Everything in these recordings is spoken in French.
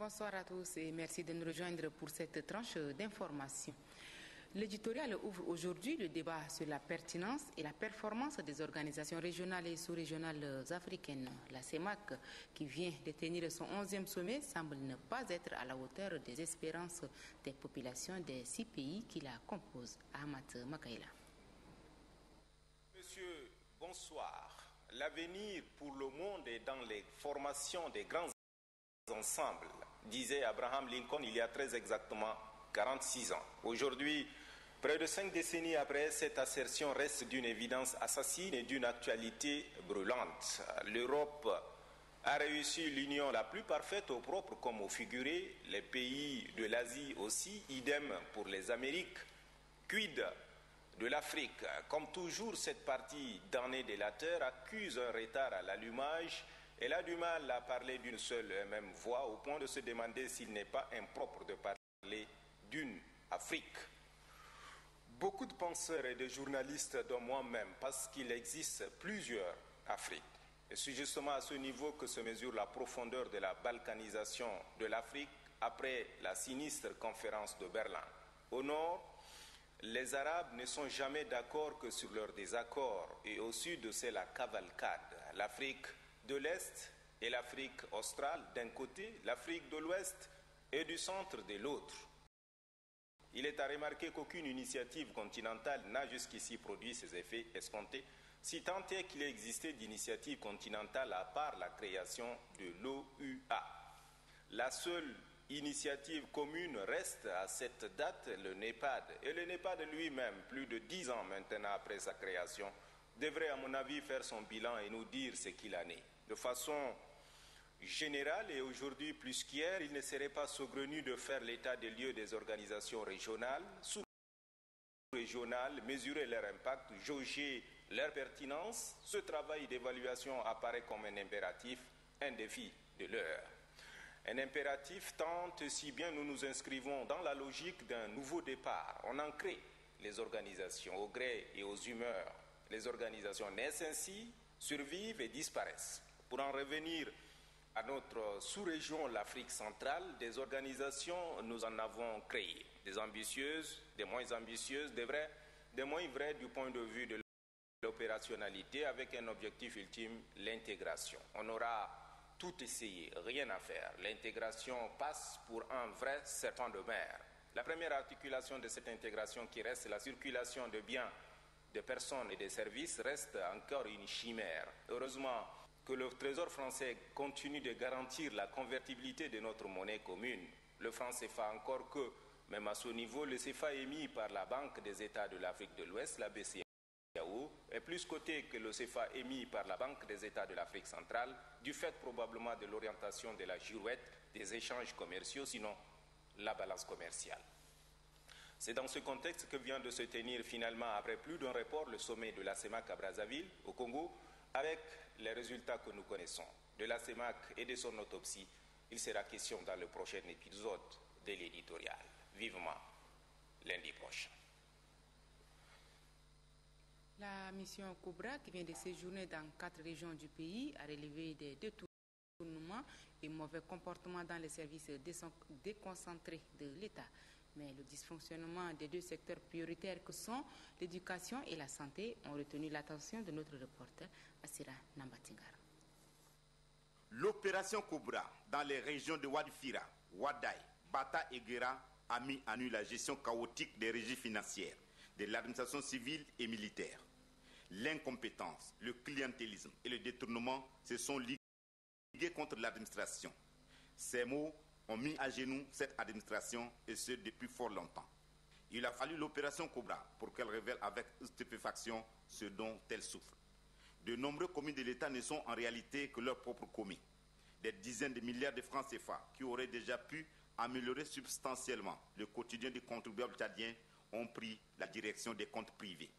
Bonsoir à tous et merci de nous rejoindre pour cette tranche d'information. L'éditorial ouvre aujourd'hui le débat sur la pertinence et la performance des organisations régionales et sous-régionales africaines. La CEMAC, qui vient de tenir son 11e sommet, semble ne pas être à la hauteur des espérances des populations des 6 pays qui la composent. Ahmad Makaïla. Monsieur, bonsoir. L'avenir pour le monde est dans les formations des grands ensembles, disait Abraham Lincoln il y a très exactement 46 ans. Aujourd'hui, près de 5 décennies après, cette assertion reste d'une évidence assassine et d'une actualité brûlante. L'Europe a réussi l'union la plus parfaite au propre comme au figuré, les pays de l'Asie aussi, idem pour les Amériques. Quid de l'Afrique? Comme toujours, cette partie damnée délateur accuse un retard à l'allumage. Elle a du mal à parler d'une seule et même voix, au point de se demander s'il n'est pas impropre de parler d'une Afrique. Beaucoup de penseurs et de journalistes, dont moi-même, parce qu'il existe plusieurs Afriques. Et c'est justement à ce niveau que se mesure la profondeur de la balkanisation de l'Afrique après la sinistre conférence de Berlin. Au nord, les Arabes ne sont jamais d'accord que sur leur désaccord, et au sud, c'est la cavalcade. L'Afrique de l'Est et l'Afrique australe d'un côté, l'Afrique de l'Ouest et du centre de l'autre. Il est à remarquer qu'aucune initiative continentale n'a jusqu'ici produit ses effets escomptés, si tant est qu'il ait existé d'initiative continentale à part la création de l'OUA. La seule initiative commune reste à cette date le NEPAD. Et le NEPAD lui-même, plus de 10 ans maintenant après sa création, devrait à mon avis faire son bilan et nous dire ce qu'il en est. De façon générale et aujourd'hui plus qu'hier, il ne serait pas saugrenu de faire l'état des lieux des organisations régionales, sous-régionales, mesurer leur impact, jauger leur pertinence. Ce travail d'évaluation apparaît comme un impératif, un défi de l'heure. Un impératif tant si bien nous nous inscrivons dans la logique d'un nouveau départ. On en crée les organisations au gré et aux humeurs. Les organisations naissent ainsi, survivent et disparaissent. Pour en revenir à notre sous-région, l'Afrique centrale, des organisations, nous en avons créé. Des ambitieuses, des moins ambitieuses, des vraies, des moins vraies du point de vue de l'opérationnalité, avec un objectif ultime, l'intégration. On aura tout essayé, rien à faire. L'intégration passe pour un vrai serpent de mer. La première articulation de cette intégration qui reste la circulation de biens, de personnes et de services reste encore une chimère. Heureusement que le Trésor français continue de garantir la convertibilité de notre monnaie commune. Le franc CFA encore que, même à ce niveau, le CFA émis par la Banque des États de l'Afrique de l'Ouest, la BCEAO, est plus coté que le CFA émis par la Banque des États de l'Afrique centrale, du fait probablement de l'orientation de la girouette des échanges commerciaux, sinon la balance commerciale. C'est dans ce contexte que vient de se tenir finalement, après plus d'un report, le sommet de la CEMAC à Brazzaville, au Congo, avec les résultats que nous connaissons. De la CEMAC et de son autopsie, il sera question dans le prochain épisode de l'éditorial. Vivement lundi prochain. La mission Cobra, qui vient de séjourner dans 4 régions du pays, a relevé des détournements et mauvais comportements dans les services déconcentrés de l'État. Mais le dysfonctionnement des 2 secteurs prioritaires que sont l'éducation et la santé ont retenu l'attention de notre reporter Assira Nambatingar. L'opération Cobra dans les régions de Wadifira, Wadaï, Bata et Guera a mis à nu la gestion chaotique des régies financières, de l'administration civile et militaire. L'incompétence, le clientélisme et le détournement se sont ligués contre l'administration. Ces mots ont mis à genoux cette administration, et ce depuis fort longtemps. Il a fallu l'opération Cobra pour qu'elle révèle avec stupéfaction ce dont elle souffre. De nombreux commis de l'État ne sont en réalité que leurs propres commis. Des dizaines de milliards de francs CFA qui auraient déjà pu améliorer substantiellement le quotidien des contribuables tchadiens ont pris la direction des comptes privés.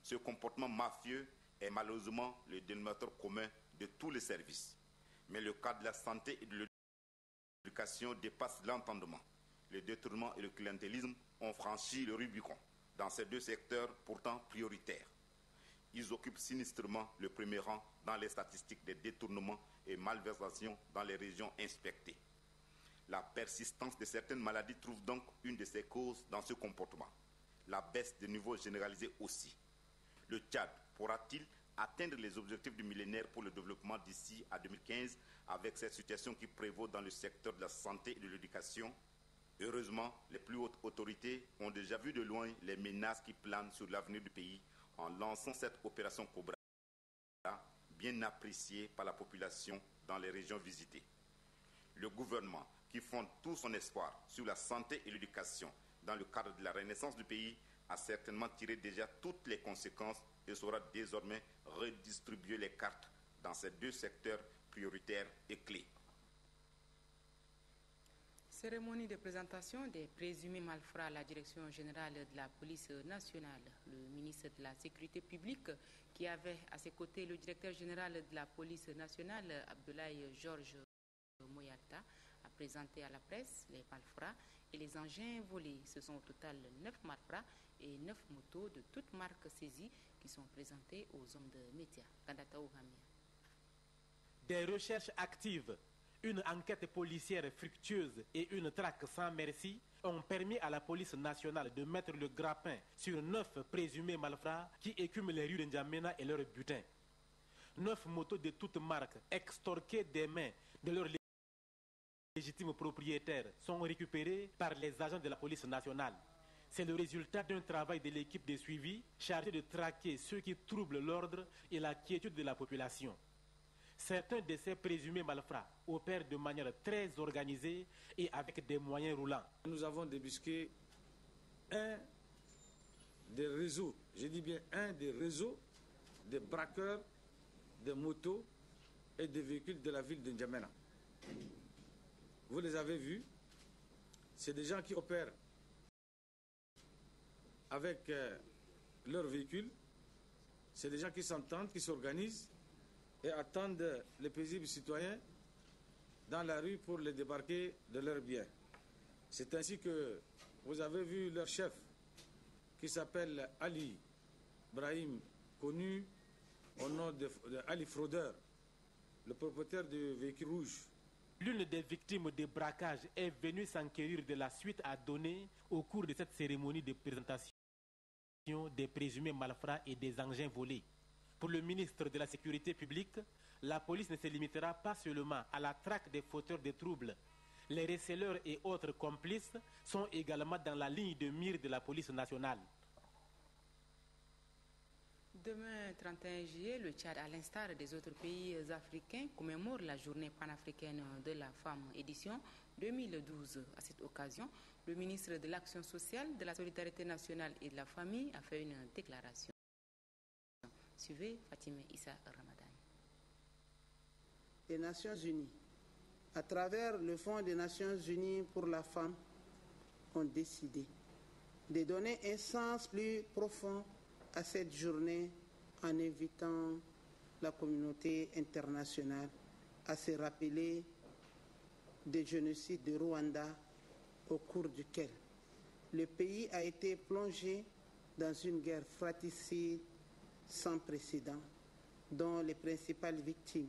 Ce comportement mafieux est malheureusement le dénominateur commun de tous les services. Mais le cas de la santé et de l'éducation dépasse l'entendement. Le détournement et le clientélisme ont franchi le Rubicon dans ces 2 secteurs pourtant prioritaires. Ils occupent sinistrement le premier rang dans les statistiques des détournements et malversations dans les régions inspectées. La persistance de certaines maladies trouve donc une de ses causes dans ce comportement. La baisse de niveau généralisé aussi. Le Tchad pourra-t-il atteindre les objectifs du millénaire pour le développement d'ici à 2015 avec cette situation qui prévaut dans le secteur de la santé et de l'éducation? Heureusement, les plus hautes autorités ont déjà vu de loin les menaces qui planent sur l'avenir du pays en lançant cette opération Cobra, bien appréciée par la population dans les régions visitées. Le gouvernement, qui fonde tout son espoir sur la santé et l'éducation dans le cadre de la renaissance du pays, a certainement tiré déjà toutes les conséquences et saura désormais redistribuer les cartes dans ces deux secteurs prioritaires et clés. Cérémonie de présentation des présumés malfrats à la Direction générale de la police nationale. Le ministre de la Sécurité publique, qui avait à ses côtés le directeur général de la police nationale, Abdoulaye Georges Moyalta, a présenté à la presse les malfrats et les engins volés. Ce sont au total 9 malfrats et 9 motos de toutes marques saisies qui sont présentés aux hommes de médias. Kandataou Hamia. Des recherches actives, une enquête policière fructueuse et une traque sans merci ont permis à la police nationale de mettre le grappin sur 9 présumés malfrats qui écument les rues de N'Djamena et leurs butins. 9 motos de toutes marques extorquées des mains de leurs légitimes propriétaires sont récupérées par les agents de la police nationale. C'est le résultat d'un travail de l'équipe de suivi chargée de traquer ceux qui troublent l'ordre et la quiétude de la population. Certains de ces présumés malfrats opèrent de manière très organisée et avec des moyens roulants. Nous avons débusqué un des réseaux, je dis bien un des réseaux des braqueurs de motos et de véhicules de la ville de N'Djamena. Vous les avez vus, c'est des gens qui opèrent avec leurs véhicules, c'est des gens qui s'entendent, qui s'organisent et attendent les paisibles citoyens dans la rue pour les débarquer de leurs biens. C'est ainsi que vous avez vu leur chef qui s'appelle Ali Brahim, connu au nom de Ali Fraudeur, le propriétaire du véhicule rouge. L'une des victimes des braquages est venue s'enquérir de la suite à donner au cours de cette cérémonie de présentation des présumés malfrats et des engins volés. Pour le ministre de la Sécurité publique, la police ne se limitera pas seulement à la traque des fauteurs de troubles. Les receleurs et autres complices sont également dans la ligne de mire de la police nationale. Demain, 31 juillet, le Tchad, à l'instar des autres pays africains, commémore la journée panafricaine de la femme, édition 2012. À cette occasion, le ministre de l'Action sociale, de la solidarité nationale et de la famille a fait une déclaration. Suivez Fatimé Issa Ramadan. Les Nations Unies, à travers le Fonds des Nations Unies pour la femme, ont décidé de donner un sens plus profond à cette journée en invitant la communauté internationale à se rappeler des génocides de Rwanda au cours duquel le pays a été plongé dans une guerre fratricide sans précédent, dont les principales victimes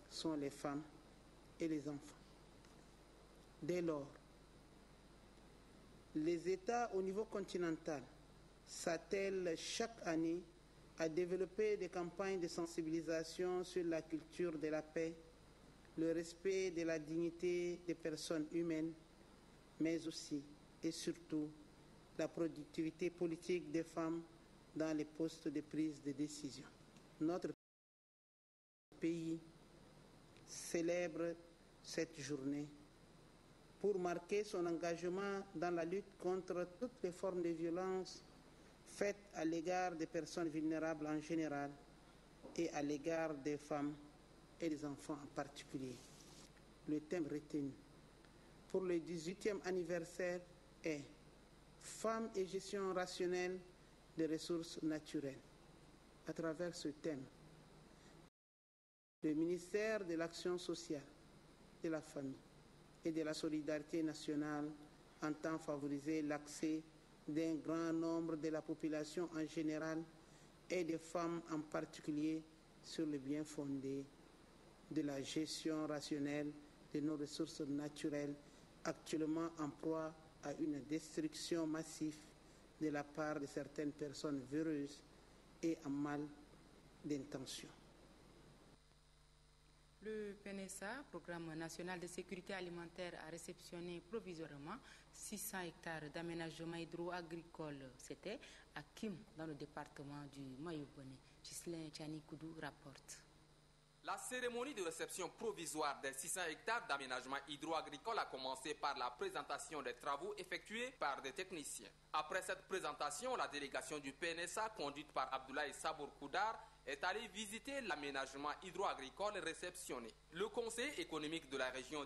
sont les femmes et les enfants. Dès lors, les États au niveau continental s'attellent chaque année à développer des campagnes de sensibilisation sur la culture de la paix, le respect de la dignité des personnes humaines, mais aussi et surtout la productivité politique des femmes dans les postes de prise de décision. Notre pays célèbre cette journée pour marquer son engagement dans la lutte contre toutes les formes de violence faites à l'égard des personnes vulnérables en général et à l'égard des femmes et des enfants en particulier. Le thème retenu pour le 18e anniversaire est « Femmes et gestion rationnelle des ressources naturelles ». À travers ce thème, le ministère de l'Action sociale, de la famille et de la solidarité nationale entend favoriser l'accès d'un grand nombre de la population en général et des femmes en particulier sur le bien fondé de la gestion rationnelle de nos ressources naturelles actuellement en proie à une destruction massive de la part de certaines personnes véreuses et en mal d'intention. Le PNSA, Programme national de sécurité alimentaire, a réceptionné provisoirement 600 hectares d'aménagement hydro-agricole. C'était à Kim, dans le département du Mayobone. Ghislain Tchani-Koudou rapporte. La cérémonie de réception provisoire des 600 hectares d'aménagement hydro-agricole a commencé par la présentation des travaux effectués par des techniciens. Après cette présentation, la délégation du PNSA, conduite par Abdoulaye Sabour Koudar, est allée visiter l'aménagement hydro-agricole réceptionné. Le conseil économique de la région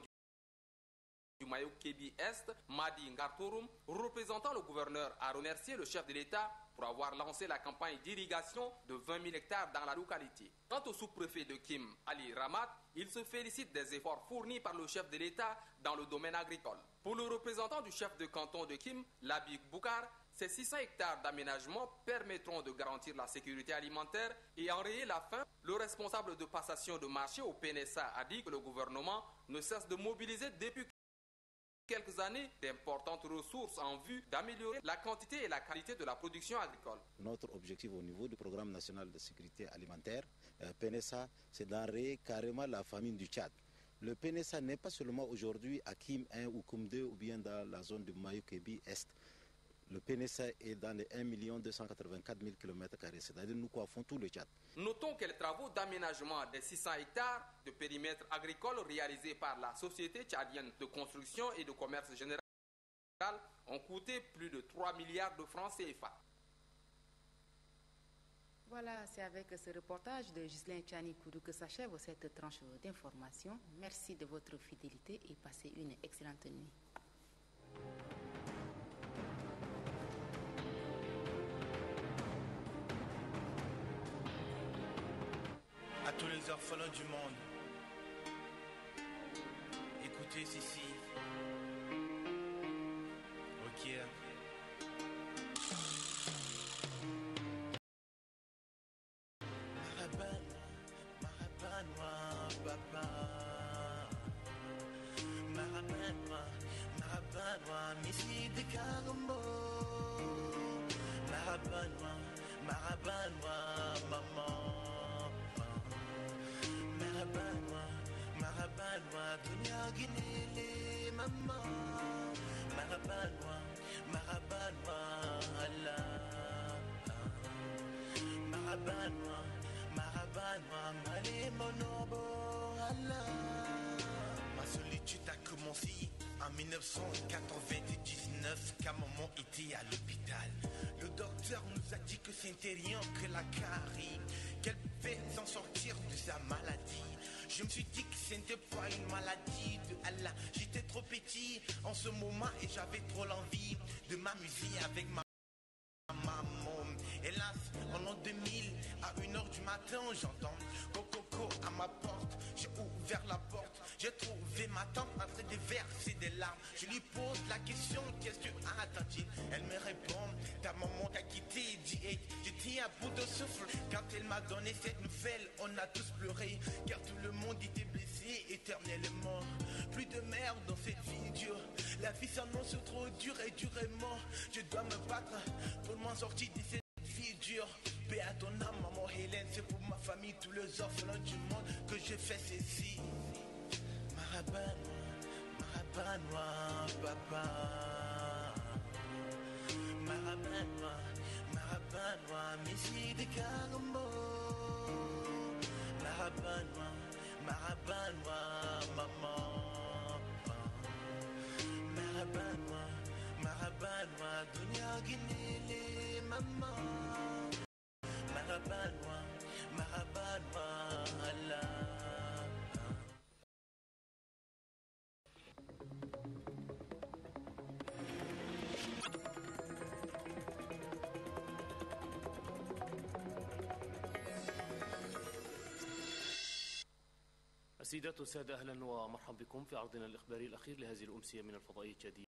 du Mayo-Kébi-Est, Madi Ngartouroum, représentant le gouverneur, a remercié le chef de l'État pour avoir lancé la campagne d'irrigation de 20 000 hectares dans la localité. Quant au sous-préfet de Kim, Ali Ramat, il se félicite des efforts fournis par le chef de l'État dans le domaine agricole. Pour le représentant du chef de canton de Kim, Labik Boukar, ces 600 hectares d'aménagement permettront de garantir la sécurité alimentaire et enrayer la faim. Le responsable de passation de marché au PNSA a dit que le gouvernement ne cesse de mobiliser depuis quelques années d'importantes ressources en vue d'améliorer la quantité et la qualité de la production agricole. Notre objectif au niveau du programme national de sécurité alimentaire, PNSA, c'est d'enrayer carrément la famine du Tchad. Le PNSA n'est pas seulement aujourd'hui à Kim 1 ou Kim 2 ou bien dans la zone du Mayo-Kébi-Est. Le PNSA est dans les 1 284 000 km², c'est-à-dire nous coiffons tout le Tchad. Notons que les travaux d'aménagement des 600 hectares de périmètre agricole réalisés par la Société tchadienne de construction et de commerce général ont coûté plus de 3 milliards de francs CFA. Voilà, c'est avec ce reportage de Ghislain Tchani-Koudou que s'achève cette tranche d'information. Merci de votre fidélité et passez une excellente nuit. À tous les orphelins du monde, écoutez ceci. Requiert. Marabanwa, papa. Marabanwa, Messi de Kagambo. Marabanwa, maman. Marabanwa, dunia ginele mama. Marabanwa, Allah. Marabanwa, male monobo Allah. Ma solitude a commencé en 1999 quand maman était à l'hôpital. Le docteur nous a dit que c'était rien que la carie, qu'elle pouvait s'en sortir de sa maladie. Je me suis dit que ce n'était pas une maladie de Allah. J'étais trop petit en ce moment et j'avais trop l'envie de m'amuser avec ma maman. Hélas, en l'an 2000, à 1h du matin, j'entends Coco à ma porte. J'ai ouvert la porte, j'ai trouvé ma tante en train de verser des larmes. Je lui pose la question, qu'est-ce que tu attends-t-il? Elle me répond, ta maman t'a quitté, dit hey, j'étais à bout de souffle. Quand elle m'a donné cette nouvelle, on a tous pleuré, car tout le monde était blessé éternellement. Plus de merde dans cette vie dure, la vie s'annonce trop dure et durement. Je dois me battre pour m'en sortir de cette vie dure. Paix à ton âme, maman Hélène, c'est pour ma famille, tous les orphelins du monde que je fais ceci. Marabanwa, papa. Marabanwa, Messi de Kagambo. Marabanwa, maman. Marabanwa, dunia ginele mama. Marabanwa, Allah. السيدات والسادة أهلا ومرحبا بكم في عرضنا الإخباري الأخير لهذه الأمسية من الفضائية التشادية.